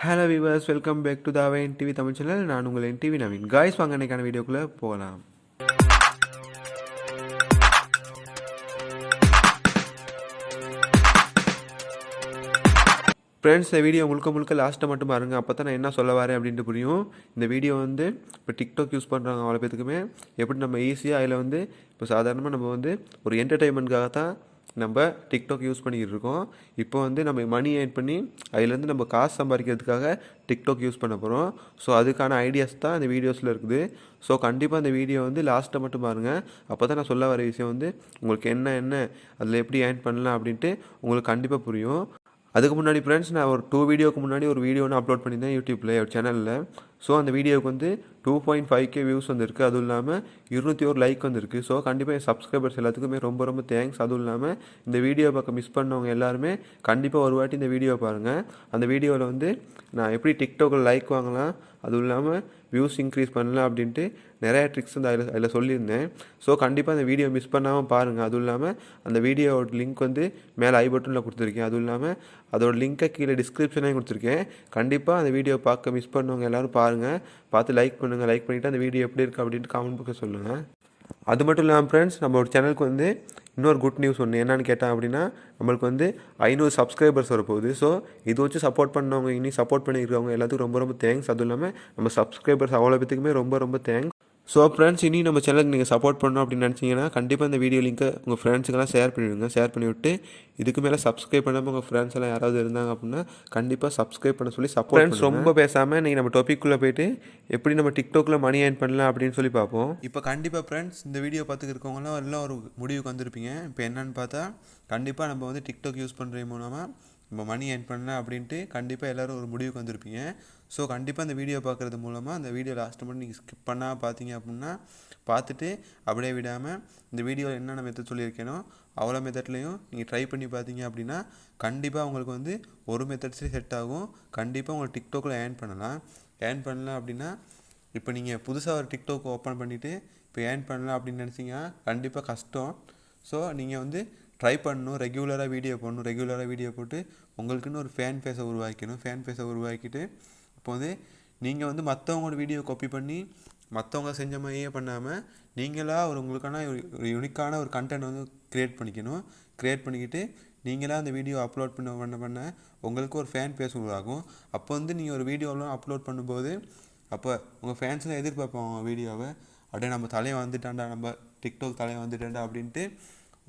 Hello viewers, welcome back to the NTV Tamil channel. நான் உங்கள் NTV Naveen. Guys, வாங்க இன்னைக்கான வீடியோக்குள்ள போகலாம். ஃப்ரெண்ட்ஸ், இந்த வீடியோ முழுக்க லாஸ்ட்டை மட்டும் பாருங்கள். அப்போ தான் நான் என்ன சொல்ல வரேன் அப்படின்ட்டு புரியும். இந்த வீடியோ இப்போ டிக்டாக் யூஸ் பண்ணுறாங்க அவ்வளோ பேத்துக்குமே எப்படி நம்ம ஈஸியாக அதில் இப்போ சாதாரணமாக நம்ம ஒரு என்டர்டெயின்மெண்ட்காக தான் நம்ம டிக்டாக் யூஸ் பண்ணிக்கிட்டு இருக்கோம். இப்போ நம்ம மணி ஏர்ன் பண்ணி அதுலேருந்து நம்ம காசு சம்பாதிக்கிறதுக்காக டிக்டாக் யூஸ் பண்ண போகிறோம். ஸோ அதுக்கான ஐடியாஸ் தான் இந்த வீடியோஸில் இருக்குது. ஸோ கண்டிப்பாக இந்த வீடியோ லாஸ்ட்டை மட்டும் பாருங்கள். அப்போ தான் நான் சொல்ல வர விஷயம் உங்களுக்கு என்ன அதில் எப்படி ஏர்ன் பண்ணலாம் அப்படின்ட்டு உங்களுக்கு கண்டிப்பாக புரியும். அதுக்கு முன்னாடி ஃப்ரெண்ட்ஸ், நான் ஒரு 2 வீடியோக்கு முன்னாடி ஒரு வீடியோ அப்லோட் பண்ணியிருந்தேன் யூடியூப்பில் ஒரு சேனலில். ஸோ அந்த வீடியோவுக்கு 2.5K வியூஸ் வந்திருக்கு. அதுவும் இல்லாமல் 201 லைக் வந்திருக்கு. ஸோ கண்டிப்பாக என் சப்ஸ்கிரைபர்ஸ் எல்லாத்துக்குமே ரொம்ப தேங்க்ஸ். அதுவும் இல்லாமல் இந்த வீடியோ பக்கம் மிஸ் பண்ணவங்க எல்லாருமே கண்டிப்பாக ஒரு வாட்டி இந்த வீடியோ பாருங்கள். அந்த வீடியோவில் நான் எப்படி டிக்டாக்கில் லைக் வாங்கலாம், அதுவும் இல்லாமல் வியூஸ் இன்க்ரீஸ் பண்ணலாம் அப்படின்ட்டு நிறையா ட்ரிக்ஸ் அதில் சொல்லியிருந்தேன். ஸோ கண்டிப்பாக அந்த வீடியோ மிஸ் பண்ணாமல் பாருங்கள். அதுவும் இல்லாமல் அந்த வீடியோவோட லிங்க் மேலே ஐ பட்டனில் கொடுத்துருக்கேன். அதுவும் இல்லாமல் அதோட லிங்க்கை கீழே டிஸ்கிரிப்ஷனையும் கொடுத்துருக்கேன். கண்டிப்பாக அந்த வீடியோ பார்க்க மிஸ் பண்ணவங்க எல்லோரும் பாருங்கள். பார்த்து லைக் பண்ணுங்கள். லைக் பண்ணிவிட்டு அந்த வீடியோ எப்படி இருக்குது அப்படின்ட்டு கமெண்ட் பாக்ஸில் சொல்லுங்கள். அது மட்டும் இல்லாமல் ஃப்ரெண்ட்ஸ், நம்மளோட சேனலுக்கு இன்னொரு குட் நியூஸ் ஒன்று என்னென்னு கேட்டால் அப்படின்னா, நம்மளுக்கு 500 சப்ஸ்கிரைபர்ஸ் வரப்போகுது. ஸோ இது வச்சு சப்போர்ட் பண்ணவங்க, இனி சப்போர்ட் பண்ணியிருக்கவங்க எல்லாத்துக்கும் ரொம்ப தேங்க்ஸ். அதுவும் இல்லாமல் நம்ம சப்ஸ்கிரைபர்ஸ் அவ்வளோ பேத்துக்குமே ரொம்ப தேங்க்ஸ். ஸோ ஃப்ரெண்ட்ஸ், இனி நம்ம சேனலுக்கு நீங்கள் சப்போர்ட் பண்ணணும் அப்படின்னு நினச்சிங்கன்னா கண்டிப்பாக இந்த வீடியோ லிங்க்கை உங்கள் ஃப்ரெண்ட்ஸுக்கெல்லாம் ஷேர் பண்ணிவிடுங்க. ஷேர் பண்ணிவிட்டு இதுக்கு மேலே சப்ஸ்கிரைப் பண்ணாமல் உங்கள் ஃப்ரெண்ட்ஸ் எல்லாம் யாராவது இருந்தாங்க அப்படின்னா கண்டிப்பாக சப்ஸ்கிரைப் பண்ண சொல்லி சப்போர்ட். ஃப்ரெண்ட்ஸ், ரொம்ப பேசாமல் நீங்கள் நம்ம டாபிக்குள்ளே போய்ட்டு எப்படி நம்ம டிக்டாக்கில் மணி ஏர்ன் பண்ணலாம் அப்படின்னு சொல்லி பார்ப்போம். இப்போ கண்டிப்பாக ஃப்ரெண்ட்ஸ், இந்த வீடியோ பார்த்துக்கிறவங்களாம் எல்லாம் ஒரு முடிவுக்கு வந்திருப்பீங்க. இப்போ என்னென்னு பார்த்தா, கண்டிப்பாக நம்ம டிக்டாக் யூஸ் பண்ணுறது மூலமாக நம்ம மணி ஏர்ன் பண்ணலாம் அப்படின்ட்டு கண்டிப்பாக எல்லோரும் ஒரு முடிவுக்கு வந்திருப்பீங்க. ஸோ கண்டிப்பாக இந்த வீடியோ பார்க்குறது மூலமாக அந்த வீடியோ லாஸ்ட்டு மட்டும் நீங்கள் ஸ்கிப் பண்ணால் பார்த்தீங்க அப்படின்னா பார்த்துட்டு அப்படியே விடாமல் இந்த வீடியோவில் என்னென்ன மெத்தட் சொல்லியிருக்கேனோ அவ்வளோ மெத்தட்லேயும் நீங்கள் ட்ரை பண்ணி பார்த்தீங்க அப்படின்னா கண்டிப்பாக உங்களுக்கு ஒரு மெத்தட்ஸே செட் ஆகும். கண்டிப்பாக உங்களுக்கு டிக்டாக்கில் ஏர்ன் பண்ணலாம். ஏர்ன் பண்ணலாம் அப்படின்னா இப்போ நீங்கள் புதுசாக ஒரு டிக்டாக் ஓப்பன் பண்ணிவிட்டு இப்போ ஏர்ன் பண்ணலாம் அப்படின்னு நினச்சிங்கன்னா கண்டிப்பாக கஷ்டம். ஸோ நீங்கள் ட்ரை பண்ணணும். ரெகுலராக வீடியோ போடணும். ரெகுலராக வீடியோ போட்டு உங்களுக்குன்னு ஒரு ஃபேன் பேஸை உருவாக்கணும். ஃபேன் பேஸை உருவாக்கிட்டு இப்போ நீங்கள் மற்றவங்களோட வீடியோ காப்பி பண்ணி மற்றவங்க செஞ்ச மாதிரியே பண்ணாமல் நீங்களாக உங்களுக்கான ஒரு யூனிக்கான ஒரு கண்டென்ட் க்ரியேட் பண்ணிக்கணும். க்ரியேட் பண்ணிக்கிட்டு நீங்களாக அந்த வீடியோ அப்லோட் பண்ண உங்களுக்கு ஒரு ஃபேன் பேஸ் உருவாகும். அப்போ நீங்கள் ஒரு வீடியோலாம் அப்லோட் பண்ணும்போது அப்போ உங்கள் ஃபேன்ஸ்லாம் எதிர்பார்ப்பாங்க வீடியோவை. அப்படியே நம்ம தலையை வந்துட்டாண்டா, நம்ம டிக்டாக் தலையை வந்துட்டாண்டா அப்படின்ட்டு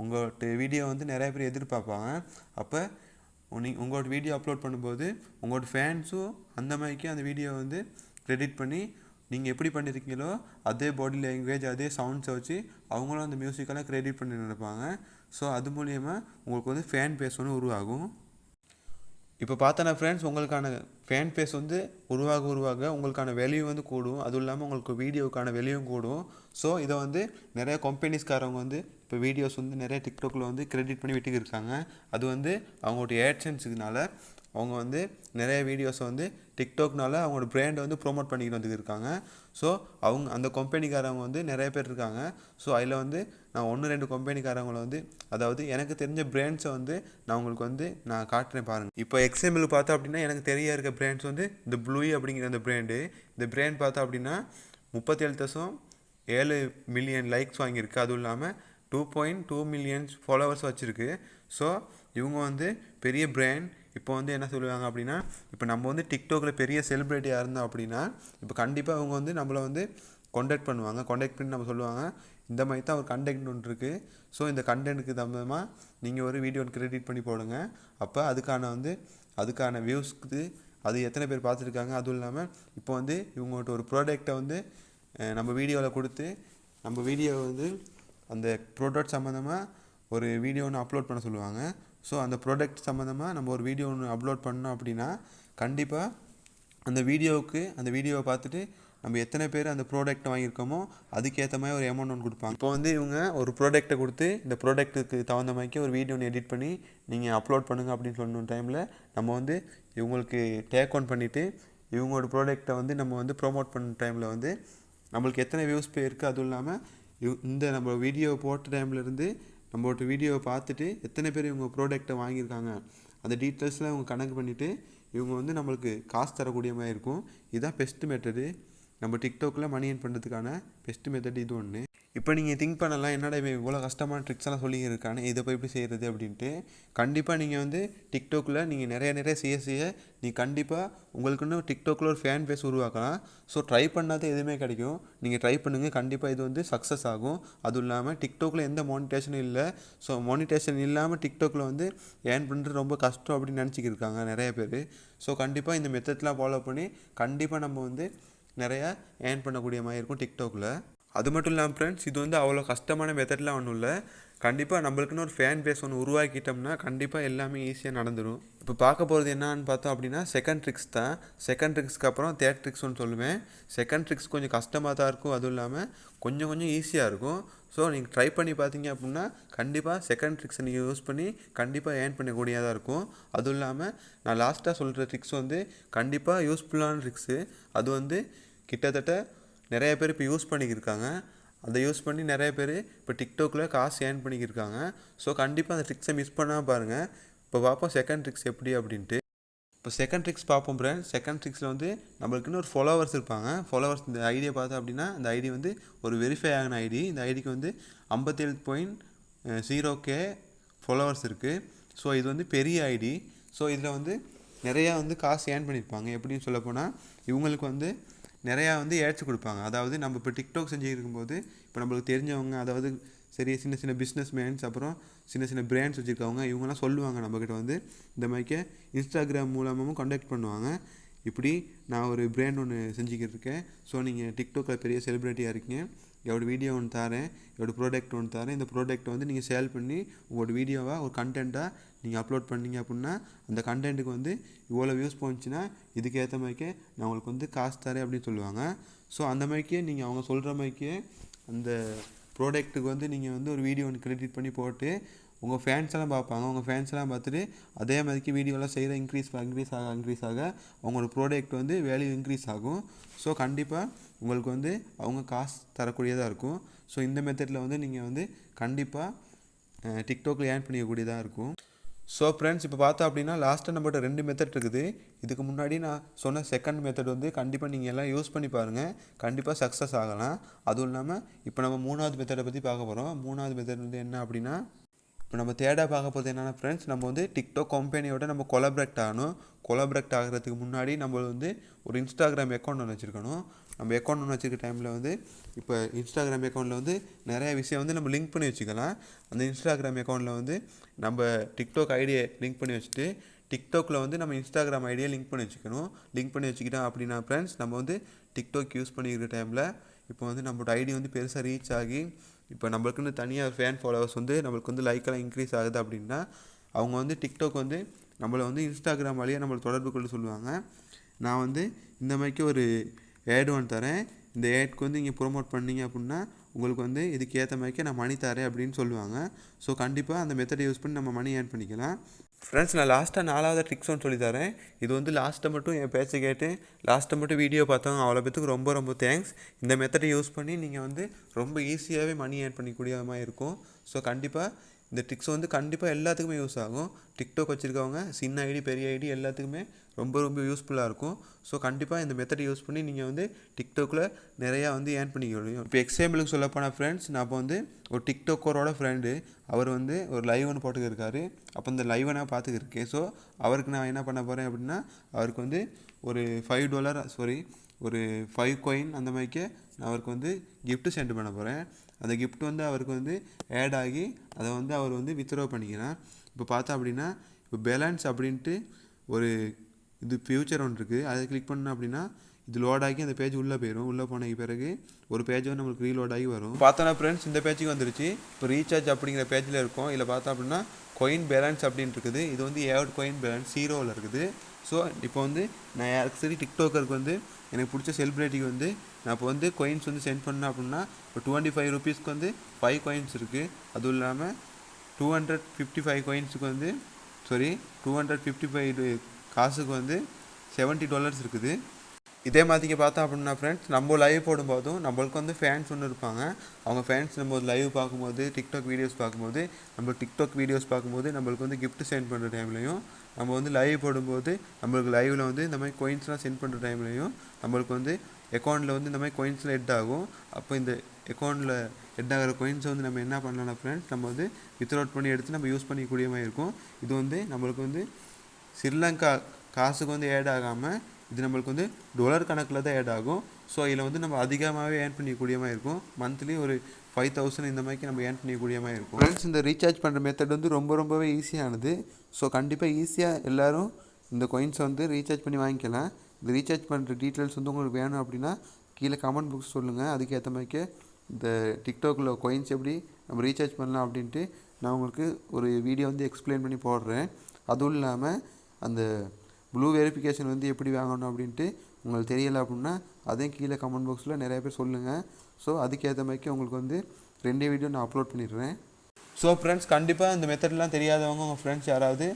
உங்களோட வீடியோ நிறைய பேர் எதிர்பார்ப்பாங்க. அப்போ உங்களோட வீடியோ அப்லோட் பண்ணும்போது உங்களோட ஃபேன்ஸும் அந்த மாதிரிக்கு அந்த வீடியோ க்ரெடிட் பண்ணி நீங்கள் எப்படி பண்ணியிருக்கீங்களோ அதே பாடி லாங்குவேஜ் அதே சவுண்ட்ஸை வச்சு அவங்களும் அந்த மியூசிக்கெல்லாம் க்ரெடிட் பண்ணி நினைப்பாங்க. ஸோ அது மூலயமா உங்களுக்கு ஃபேன் பேஸ் உருவாகும். இப்போ பார்த்தோன்னா ஃப்ரெண்ட்ஸ், உங்களுக்கான ஃபேன் பேஸ் உருவாக உங்களுக்கான வேல்யூ கூடும். அதுவும் இல்லாமல் உங்களுக்கு வீடியோவுக்கான வேல்யூவும் கூடும். ஸோ இதை நிறைய கம்பெனிஸ்காரவங்க இப்போ வீடியோஸ் நிறைய டிக்டாக்கில் க்ரெடிட் பண்ணி விட்டுக்கு இருக்காங்க. அது அவங்களோட AdSenseனால அவங்க நிறைய வீடியோஸை டிக்டாக்னால அவங்களோட பிராண்டை ப்ரோமோட் பண்ணிக்கிட்டு வந்துருக்காங்க. ஸோ அவங்க அந்த கம்பெனிக்காரவங்க நிறைய பேர் இருக்காங்க. ஸோ அதில் நான் 1-2 கம்பெனிக்காரவங்களை அதாவது எனக்கு தெரிஞ்ச பிராண்ட்ஸை நான் உங்களுக்கு நான் காட்டுறேன் பாருங்கள். இப்போ எக்ஸாம்பிள் பார்த்தா அப்படின்னா எனக்கு தெரிய இருக்க பிராண்ட்ஸ் இந்த ப்ளூ அப்படிங்கிற அந்த பிராண்டு. இந்த பிராண்ட் பார்த்தா அப்படின்னா 37.7 மில்லியன் லைக்ஸ் வாங்கியிருக்கு. அதுவும் இல்லாமல் 2.2 மில்லியன் ஃபாலோவர்ஸ் வச்சுருக்கு. ஸோ இவங்க பெரிய பிராண்ட். இப்போ என்ன சொல்லுவாங்க அப்படின்னா, இப்போ நம்ம டிக்டாக்கில் பெரிய செலிப்ரிட்டியாக இருந்தோம் அப்படின்னா இப்போ கண்டிப்பாக அவங்க நம்மளை காண்டாக்ட் பண்ணுவாங்க. காண்டாக்ட் பண்ணி நம்ம சொல்லுவாங்க, இந்த மாதிரி தான் ஒரு கண்டென்ட் ஒன்று இருக்குது. ஸோ இந்த கண்டென்ட்டுக்கு தகுந்தமாக நீங்கள் ஒரு வீடியோ க்ரெடிட் பண்ணி போடுங்க. அப்போ அதுக்கான வியூஸ்க்கு அது எத்தனை பேர் பார்த்துருக்காங்க. அதுவும் இல்லாமல் இப்போ இவங்கள்ட்ட ஒரு ப்ராடக்டை நம்ம வீடியோவில் கொடுத்து நம்ம வீடியோ அந்த ப்ராடக்ட் சம்மந்தமாக ஒரு வீடியோ அப்லோட் பண்ண சொல்லுவாங்க. ஸோ அந்த ப்ராடக்ட் சம்மந்தமாக நம்ம ஒரு வீடியோ அப்லோட் பண்ணோம் அப்படின்னா கண்டிப்பாக அந்த வீடியோவை பார்த்துட்டு நம்ம எத்தனை பேர் அந்த ப்ராடக்ட்டை வாங்கியிருக்கோமோ அதுக்கேற்ற மாதிரி ஒரு அமௌண்ட் கொடுப்பாங்க. இப்போ இவங்க ஒரு ப்ராடக்ட்டை கொடுத்து இந்த ப்ராடக்ட்டுக்கு தகுந்த மாதிரி ஒரு வீடியோ எடிட் பண்ணி நீங்கள் அப்லோட் பண்ணுங்கள் அப்படின்னு சொன்ன டைமில் நம்ம இவங்களுக்கு டேக் ஆன் பண்ணிவிட்டு இவங்களோட ப்ராடக்ட்டை நம்ம ப்ரோமோட் பண்ண டைமில் நம்மளுக்கு எத்தனை வியூஸ் போயிருக்கு. அதுவும் இல்லாமல் இந்த நம்ம வீடியோ போட்ட டைம்லேருந்து நம்மளோட வீடியோவை பார்த்துட்டு எத்தனை பேர் இவங்க ப்ராடக்ட்டை வாங்கியிருக்காங்க அந்த டீட்டெயில்ஸ்லாம் இவங்க கணக்கு பண்ணிவிட்டு இவங்க வந்து நம்மளுக்கு காசு தரக்கூடிய மாதிரி இருக்கும். இதுதான் பெஸ்ட்டு மெத்தடு. நம்ம டிக்டாக்கில் மணி ஏர்ன் பண்ணுறதுக்கான பெஸ்ட்டு மெத்தட் இது ஒன்று. இப்போ நீங்கள் திங்க் பண்ணலாம், என்னடா இவன் இவ்வளோ கஷ்டமான ட்ரிக்ஸ் எல்லாம் சொல்லி இருக்கானே, இதை போய் எப்படி செய்கிறது அப்படின்ட்டு. கண்டிப்பாக நீங்கள் வந்து டிக்டாக்கில் நீங்கள் நிறைய செய்ய நீ கண்டிப்பாக உங்களுக்குன்னு டிக்டாக்கில் ஒரு ஃபேன் பேஸ் உருவாக்கலாம். ஸோ ட்ரை பண்ணாத எதுவுமே கிடைக்கும். நீங்கள் ட்ரை பண்ணுங்கள், கண்டிப்பாக இது வந்து சக்ஸஸ் ஆகும். அதுவும் இல்லாமல் டிக்டாக்கில் எந்த மானிட்டேஷனும் இல்லை. ஸோ மானிட்டேஷன் இல்லாமல் டிக்டாக்கில் வந்து ஏர்ன் பண்ணுறது ரொம்ப கஷ்டம் அப்படின்னு நினச்சிக்கிட்டு இருக்காங்க நிறைய பேர். ஸோ கண்டிப்பாக இந்த மெத்தட்லாம் ஃபாலோ பண்ணி கண்டிப்பாக நம்ம வந்து நிறையா ஏர்ன் பண்ணக்கூடிய மாதிரி இருக்கும் டிக்டாக்கில். அது மட்டும் இல்லாமல் ஃப்ரெண்ட்ஸ், இது வந்து அவ்வளோ கஷ்டமான மெத்தட்லாம் ஒன்றும் இல்லை. கண்டிப்பாக நம்மளுக்குன்னு ஒரு ஃபேன் பேஸ் ஒன்று உருவாக்கிட்டோம்னா கண்டிப்பாக எல்லாமே ஈஸியாக நடந்துடும். இப்போ பார்க்க போகிறது என்னான்னு பார்த்தோம் அப்படின்னா செகண்ட் ட்ரிக்ஸ் தான். செகண்ட் ட்ரிக்ஸ்க்கு அப்புறம் தேர்ட் ட்ரிக்ஸ் ஒன்று சொல்லுவேன். செகண்ட் ட்ரிக்ஸ் கொஞ்சம் கஷ்டமாக தான் இருக்கும், அதுவும் இல்லாமல் கொஞ்சம் ஈஸியாக இருக்கும். ஸோ நீங்கள் ட்ரை பண்ணி பார்த்தீங்க அப்படின்னா கண்டிப்பாக செகண்ட் ட்ரிக்ஸை நீங்கள் யூஸ் பண்ணி கண்டிப்பாக ஏர்ன் பண்ணக்கூடியதாக இருக்கும். அதுவும் இல்லாமல் நான் லாஸ்ட்டாக சொல்கிற ட்ரிக்ஸ் வந்து கண்டிப்பாக யூஸ்ஃபுல்லான ட்ரிக்ஸு. அது வந்து கிட்டத்தட்ட நிறைய பேர் இப்போ யூஸ் பண்ணிக்கிருக்காங்க. அதை யூஸ் பண்ணி நிறைய பேர் இப்போ டிக்டாக்கில் காசு ஏர்ன் பண்ணிக்கிருக்காங்க. ஸோ கண்டிப்பாக அந்த ட்ரிக்ஸை மிஸ் பண்ணாமல் பாருங்கள். இப்போ பார்ப்போம் செகண்ட் ட்ரிக்ஸ் எப்படி அப்படின்ட்டு. இப்போ செகண்ட் ட்ரிக்ஸ் பார்ப்போம் ஃப்ரெண்ட். செகண்ட் ட்ரிக்ஸில் வந்து நம்மளுக்குன்னு ஒரு ஃபாலோவர்ஸ் இருப்பாங்க. ஃபாலோவர்ஸ் இந்த ஐடியை பார்த்தோம் அப்படின்னா இந்த ஐடி வந்து ஒரு வெரிஃபை ஆகின ஐடி. இந்த ஐடிக்கு வந்து 57.0K ஃபாலோவர்ஸ் இருக்குது. ஸோ இது வந்து பெரிய ஐடி. ஸோ இதில் வந்து நிறையா வந்து காசு ஏர்ன் பண்ணியிருப்பாங்க. எப்படின்னு சொல்லப்போனால் இவங்களுக்கு வந்து நிறையா வந்து ஏட்ஸ் கொடுப்பாங்க. அதாவது நம்ம இப்போ டிக்டாக் செஞ்சுருக்கும்போது இப்போ நம்மளுக்கு தெரிஞ்சவங்க, அதாவது சரி சின்ன பிஸ்னஸ் மேன்ஸ், அப்புறம் சின்ன பிராண்ட்ஸ் வச்சுருக்கவங்க, இவங்கெல்லாம் சொல்லுவாங்க நம்மக்கிட்ட வந்து இந்த மாதிரிக்கே இன்ஸ்டாகிராம் மூலமாகவும் கான்டாக்ட் பண்ணுவாங்க. இப்படி நான் ஒரு பிராண்ட் ஒன்று செஞ்சுக்கிட்டு இருக்கேன். ஸோ நீங்கள் டிக்டாக்கில் பெரிய செலிப்ரிட்டியாக இருக்கீங்க, என்னோட வீடியோ ஒன்று தரேன், என்னோட ப்ராடக்ட் ஒன்று தரேன். இந்த ப்ராடக்ட்டை வந்து நீங்கள் சேல் பண்ணி உங்களோட வீடியோவாக ஒரு கண்டென்ட்டாக நீங்கள் அப்லோட் பண்ணிங்க அப்படின்னா அந்த கண்டென்ட்டுக்கு வந்து இவ்வளோ வியூஸ் போச்சுன்னா இதுக்கேற்ற மாதிரிக்கே நான் உங்களுக்கு வந்து காசு தரேன் அப்படின்னு சொல்லுவாங்க. ஸோ அந்த மாதிரிக்கே நீங்கள் அவங்க சொல்கிற மாதிரிக்கே அந்த ப்ராடக்ட்டுக்கு வந்து நீங்கள் வந்து ஒரு வீடியோ ஒன்று கிரெடிட் பண்ணி போட்டு உங்கள் ஃபேன்ஸ் எல்லாம் பார்ப்பாங்க. உங்கள் ஃபேன்ஸ் எல்லாம் பார்த்துட்டு அதே மாதிரிக்கு வீடியோலாம் செய்கிற இன்க்ரீஸ் ஆக அவங்களோட ப்ராடக்ட் வந்து வேல்யூ இன்க்ரீஸ் ஆகும். ஸோ கண்டிப்பாக உங்களுக்கு வந்து அவங்க காசு தரக்கூடியதாக இருக்கும். ஸோ இந்த மெத்தடில் வந்து நீங்கள் வந்து கண்டிப்பாக டிக்டாக்கில் ஏர்ன் பண்ணிக்கக்கூடியதாக இருக்கும். ஸோ ஃப்ரெண்ட்ஸ், இப்போ பார்த்தோம் அப்படின்னா லாஸ்ட்டாக நம்மகிட்ட 2 மெத்தட் இருக்குது. இதுக்கு முன்னாடி நான் சொன்ன செகண்ட் மெத்தட் வந்து கண்டிப்பாக நீங்கள் எல்லாம் யூஸ் பண்ணி பாருங்கள், கண்டிப்பாக சக்ஸஸ் ஆகலாம். அதுவும் இல்லாமல் இப்போ நம்ம 3வது மெத்தடை பற்றி பார்க்க போகிறோம். 3வது மெத்தட் வந்து என்ன அப்படின்னா, இப்போ நம்ம தேர்டாக பார்க்க போகிறது என்னென்னா ஃப்ரெண்ட்ஸ், நம்ம வந்து டிக்டாக் கம்பெனியோட நம்ம கொலாபரேட் ஆகணும். கொலாபரேட் ஆகிறதுக்கு முன்னாடி நம்ம வந்து ஒரு இன்ஸ்டாகிராம் அக்கௌண்ட் ஒன்று வச்சுருக்கணும். நம்ம அக்கௌண்ட் ஒன்று வச்சுருக்க டைமில் வந்து இப்போ இன்ஸ்டாகிராம் அக்கௌண்ட்டில் வந்து நிறைய விஷயம் வந்து நம்ம லிங்க் பண்ணி வச்சுக்கலாம். அந்த இன்ஸ்டாகிராம் அக்கௌண்ட்டில் வந்து நம்ம டிக்டாக் ஐடியை லிங்க் பண்ணி வச்சுட்டு டிக்டாக்கில் வந்து நம்ம இன்ஸ்டாகிராம் ஐடியை லிங்க் பண்ணி வச்சுக்கணும். லிங்க் பண்ணி வச்சுக்கிட்டோம் அப்படின்னா ஃப்ரெண்ட்ஸ், நம்ம வந்து டிக்டாக் யூஸ் பண்ணிக்கிற டைமில் இப்போ வந்து நம்மளோட ஐடி வந்து பெருசாக ரீச் ஆகி இப்போ நம்மளுக்குன்னு தனியாக ஃபேன் ஃபாலோவர்ஸ் வந்து நம்மளுக்கு வந்து லைக்கெல்லாம் இன்க்ரீஸ் ஆகுது அப்படின்னா அவங்க வந்து டிக்டாக் வந்து நம்மளை வந்து இன்ஸ்டாகிராம் வழியாக நம்மளை தொடர்பு கொள்ள சொல்லுவாங்க. நான் வந்து இந்த மாதிரிக்கு ஒரு ஆட் ஒன்று தரேன், இந்த ஆட்க்கு வந்து இங்கே ப்ரொமோட் பண்ணிங்க அப்படின்னா உங்களுக்கு வந்து இதுக்கு ஏற்ற மாதிரிக்கே நான் மணி தரேன் அப்படின்னு சொல்லுவாங்க. ஸோ கண்டிப்பாக அந்த மெத்தடை யூஸ் பண்ணி நம்ம மணி ஏர்ன் பண்ணிக்கலாம். ஃப்ரெண்ட்ஸ், நான் லாஸ்ட்டாக 4வது ட்ரிக்ஸ் ஒன்று சொல்லி தரேன். இது வந்து லாஸ்ட்டை மட்டும் என் பேச்சை கேட்டு லாஸ்ட்டை மட்டும் வீடியோ பார்த்தவங்க அவ்வளோ பேத்துக்கு ரொம்ப தேங்க்ஸ். இந்த மெத்தடை யூஸ் பண்ணி நீங்கள் வந்து ரொம்ப ஈஸியாகவே மணி ஏர்ன் பண்ணிக்கூடிய மாதிரி இருக்கும். ஸோ கண்டிப்பாக இந்த ட்ரிக்ஸ் வந்து கண்டிப்பாக எல்லாத்துக்குமே யூஸ் ஆகும். டிக்டாக் வச்சுருக்கவங்க சின்ன ஐடி பெரிய ஐடி எல்லாத்துக்குமே ரொம்ப யூஸ்ஃபுல்லாக இருக்கும். ஸோ கண்டிப்பாக இந்த மெத்தடை யூஸ் பண்ணி நீங்கள் வந்து டிக்டாக்கில் நிறையா வந்து ஏர்ன் பண்ணிக்க முடியும். இப்போ எக்ஸாம்பிளுக்கு சொல்லப்போனால் ஃப்ரெண்ட்ஸ், நான் இப்போ வந்து ஒரு டிக்டாக்கரோட ஃப்ரெண்டு, அவர் வந்து ஒரு லைவ் ஒன்று போட்டுக்கிருக்காரு. அப்போ இந்த லைவை நான் பார்த்துக்கிருக்கேன். ஸோ அவருக்கு நான் என்ன பண்ண போகிறேன் அப்படின்னா, அவருக்கு வந்து ஒரு ஒரு 5 காயின் அந்த மாதிரிக்கே நான் அவருக்கு வந்து கிஃப்ட்டு சென்ட் பண்ண போகிறேன். அந்த கிஃப்ட் வந்து அவருக்கு வந்து ஆட் ஆகி அதை வந்து அவர் வந்து வித்ட்ரா பண்ணிக்கிறேன். இப்போ பார்த்தா அப்படின்னா இப்போ பேலன்ஸ் அப்படின்ட்டு ஒரு இது ஃபியூச்சர் ஒன்று இருக்குது. அதை கிளிக் பண்ணோம் அப்படின்னா இது லோட் ஆகி அந்த பேஜ் உள்ளே போயிடும். உள்ளே போன பிறகு ஒரு பேஜ் வந்து நம்மளுக்கு ரீலோட் ஆகி வரும். பார்த்தோன்னா ஃப்ரெண்ட்ஸ், இந்த பேஜுக்கு வந்துருச்சு. இப்போ ரீசார்ஜ் அப்படிங்கிற பேஜில் இருக்கும். இதில் பார்த்தோம் அப்படின்னா காயின் பேலன்ஸ் அப்படின்னு இருக்குது. இது வந்து ஏட் காயின் பேலன்ஸ் 0ல் இருக்குது. ஸோ இப்போ வந்து நான் யாருக்கு சரி டிக்டாக்கருக்கு வந்து எனக்கு பிடிச்ச செலிப்ரிட்டிக்கு வந்து நான் இப்போ வந்து காயின்ஸ் வந்து சென்ட் பண்ணேன் அப்படின்னா இப்போ 25 ருபீஸ்க்கு வந்து 5 காயின்ஸ் இருக்குது. அதுவும் இல்லாமல் 255 காயின்ஸுக்கு வந்து 255 காசுக்கு வந்து $70 இருக்குது. இதே மாதிரிக்கு பார்த்தோம் அப்படின்னா ஃப்ரெண்ட்ஸ், நம்ம லைவ் போடும்போதும் நம்மளுக்கு வந்து ஃபேன்ஸ் ஒன்று இருப்பாங்க. அவங்க ஃபேன்ஸ் நம்ம லைவ் பார்க்கும்போது டிக்டாக் வீடியோஸ் பார்க்கும்போது நம்மளுக்கு வந்து கிஃப்ட் சென்ட் பண்ணுற டைம்லையும் நம்ம வந்து லைவ் போடும்போது நம்மளுக்கு லைவில் வந்து இந்த மாதிரி கோயின்ஸ்லாம் சென்ட் பண்ணுற டைம்லையும் நம்மளுக்கு வந்து அக்கௌண்ட்டில் வந்து இந்த மாதிரி கோயின்ஸ்லாம் ஹெட் ஆகும். அப்போ இந்த அக்கௌண்ட்டில் ஹெட் ஆகிற கோயின்ஸை வந்து நம்ம என்ன பண்ணலாம்னா ஃப்ரெண்ட்ஸ், நம்ம வந்து வித்ட்ராட் பண்ணி எடுத்து நம்ம யூஸ் பண்ணிக்கூடிய மாதிரி இருக்கும். இது வந்து நம்மளுக்கு வந்து ஸ்ரீலங்கா காசுக்கு வந்து ஆட் ஆகாமல் இது நம்மளுக்கு வந்து டாலர் கணக்கில் தான் ஆட் ஆகும். ஸோ இதில் வந்து நம்ம அதிகமாகவே ஏர்ன் பண்ணிக்கூடிய மாதிரி இருக்கும். மந்த்லி ஒரு 5000 இந்த மாதிரி நம்ம ஏர்ன் பண்ணிக்கூடிய மாதிரி இருக்கும். ஃப்ரெண்ட்ஸ், இந்த ரீசார்ஜ் பண்ணுற மெத்தட் வந்து ரொம்பவே ஈஸியானது. ஸோ கண்டிப்பாக ஈஸியாக எல்லோரும் இந்த காயின்ஸை வந்து ரீசார்ஜ் பண்ணி வாங்கிக்கலாம். இந்த ரீசார்ஜ் பண்ணுற டீட்டெயில்ஸ் வந்து உங்களுக்கு வேணும் அப்படின்னா கீழே கமெண்ட் பாக்ஸ் சொல்லுங்கள். அதுக்கேற்ற மாதிரிக்கே இந்த டிக்டாக்கில் காயின்ஸ் எப்படி நம்ம ரீசார்ஜ் பண்ணலாம் அப்படின்ட்டு நான் உங்களுக்கு ஒரு வீடியோ வந்து எக்ஸ்பிளைன் பண்ணி போடுறேன். அதுவும் இல்லாமல் அந்த ப்ளூ வெரிஃபிகேஷன் வந்து எப்படி வாங்கணும் அப்படின்ட்டு உங்களுக்கு தெரியலை அப்படின்னா அதையும் கீழே கமெண்ட் பாக்ஸில் நிறைய பேர் சொல்லுங்கள். ஸோ அதுக்கேற்ற மாதிரிக்கே உங்களுக்கு வந்து 2 வீடியோ நான் அப்லோட் பண்ணிடுறேன். ஸோ ஃப்ரெண்ட்ஸ், கண்டிப்பாக இந்த மெத்தட்லாம் தெரியாதவங்க உங்கள் ஃப்ரெண்ட்ஸ் யாராவது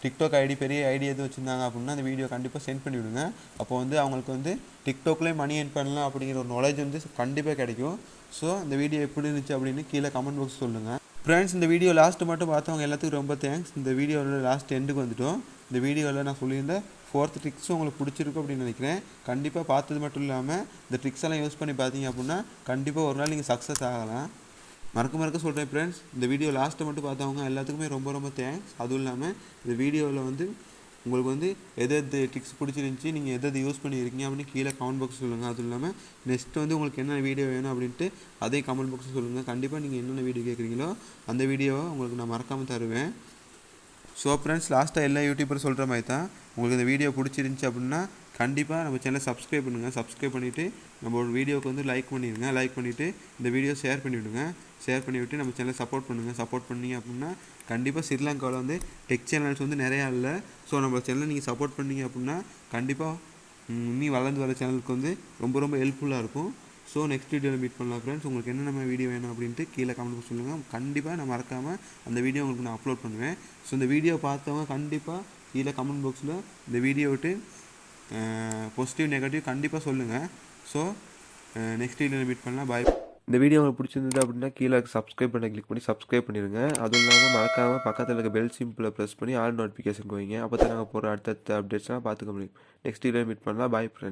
டிக்டாக் ஐடி பெரிய ஐடி எது வச்சுருந்தாங்க அப்படின்னா அந்த வீடியோ கண்டிப்பாக சென்ட் பண்ணி விடுங்க. அப்போ வந்து அவங்களுக்கு வந்து டிக்டாக்லேயே மணி ஏர்ன் பண்ணலாம் அப்படிங்கிற ஒரு நாலேஜ் வந்து கண்டிப்பாக கிடைக்கும். ஸோ இந்த வீடியோ எப்படி இருந்துச்சு அப்படின்னு கீழே கமெண்ட் பாக்ஸ் சொல்லுங்கள். ஃப்ரெண்ட்ஸ், இந்த வீடியோ லாஸ்ட்டு மட்டும் பார்த்தவங்க எல்லாத்துக்கும் ரொம்ப தேங்க்ஸ். இந்த வீடியோவில் லாஸ்ட் எண்டுக்கு வந்துட்டோம். இந்த வீடியோவில் நான் சொல்லியிருந்தேன் 4th ட்ரிக்ஸும் உங்களுக்கு பிடிச்சிருக்கும் அப்படின்னு நினைக்கிறேன். கண்டிப்பாக பார்த்தது மட்டும் இல்லாமல் இந்த ட்ரிக்ஸ் எல்லாம் யூஸ் பண்ணி பார்த்தீங்க அப்படின்னா கண்டிப்பாக ஒரு நாள் நீங்கள் சக்ஸஸ் ஆகலாம். மறக்க சொல்கிறேன் ஃப்ரெண்ட்ஸ், இந்த வீடியோ லாஸ்ட்டை மட்டும் பார்த்தவங்க எல்லாத்துக்குமே ரொம்ப தேங்க்ஸ். அதுவும் இல்லாமல் இந்த வீடியோவில் வந்து உங்களுக்கு வந்து எது ட்ரிக்ஸ் பிடிச்சிருந்துச்சி, நீங்கள் எது யூஸ் பண்ணியிருக்கீங்க அப்படின்னு கீழே கமெண்ட் பாக்ஸ் சொல்லுங்கள். அதுவும் இல்லாமல் நெக்ஸ்ட் வந்து உங்களுக்கு என்ன வீடியோ வேணும் அப்படின்ட்டு அதே கமெண்ட் பாக்ஸ் சொல்லுங்கள். கண்டிப்பாக நீங்கள் என்னென்ன வீடியோ கேட்குறீங்களோ அந்த வீடியோவை உங்களுக்கு நான் மறக்காமல் தருவேன். ஸோ ஃப்ரெண்ட்ஸ், லாஸ்ட்டாக எல்லா யூடியூபரும் சொல்கிற மாதிரி தான், உங்களுக்கு இந்த வீடியோ பிடிச்சிருந்துச்சி அப்படின்னா கண்டிப்பாக நம்ம சேனலை சப்ஸ்கிரைப் பண்ணுங்கள். சப்ஸ்கிரைப் பண்ணிவிட்டு நம்ம ஒரு வீடியோவுக்கு வந்து லைக் பண்ணிடுங்க. லைக் பண்ணிவிட்டு இந்த வீடியோ ஷேர் பண்ணிவிடுங்க. ஷேர் பண்ணிவிட்டு நம்ம சேனலை சப்போர்ட் பண்ணுங்கள். சப்போர்ட் பண்ணிங்க அப்படின்னா கண்டிப்பாக ஸ்ரீலங்காவில் வந்து டெக் சேனல்ஸ் வந்து நிறையா இல்லை. ஸோ நம்ம சேனலை நீங்கள் சப்போர்ட் பண்ணிங்க அப்படின்னா கண்டிப்பாக இன்னும் வளர்ந்து வர சேனலுக்கு வந்து ரொம்ப ஹெல்ப்ஃபுல்லாக இருக்கும். ஸோ நெக்ஸ்ட் வீடியோவில் மீட் பண்ணலாம் ஃப்ரெண்ட்ஸ். உங்களுக்கு என்னென்ன வீடியோ வேணும் அப்படின்ட்டு கீழே கமெண்ட் பண்ணி சொல்லுங்கள். கண்டிப்பாக நான் மறக்காமல் அந்த வீடியோ உங்களுக்கு நான் அப்லோட் பண்ணுவேன். ஸோ இந்த வீடியோ பார்த்தவங்க கண்டிப்பாக கீழே கமெண்ட் பாக்ஸில் இந்த வீடியோ விட்டு பாசிட்டிவ் நெகட்டிவ் கண்டிப்பாக சொல்லுங்கள். ஸோ நெக்ஸ்ட் வீடியோவில் மீட் பண்ணலாம். பாய். இந்த வீடியோ உங்களுக்கு பிடிச்சிருந்தது அப்படின்னா கீழே சப்ஸ்கிரைப் பண்ண கிளிக் பண்ணி சப்ஸ்கிரைப் பண்ணிடுங்க. அதுவும் இல்லாமல் மறக்காமல் பக்கத்தில் இருக்க பெல் சிம்பிளை ப்ரெஸ் பண்ணி ஆல் நோட்டிஃபிகேஷன் வைங்க. அப்போ தான் நாங்கள் போகிற அடுத்தடுத்த அப்டேட்ஸ்லாம் பார்த்துக்க முடியும். நெக்ஸ்ட் வீடியோவில் மீட் பண்ணலாம். Bye friends.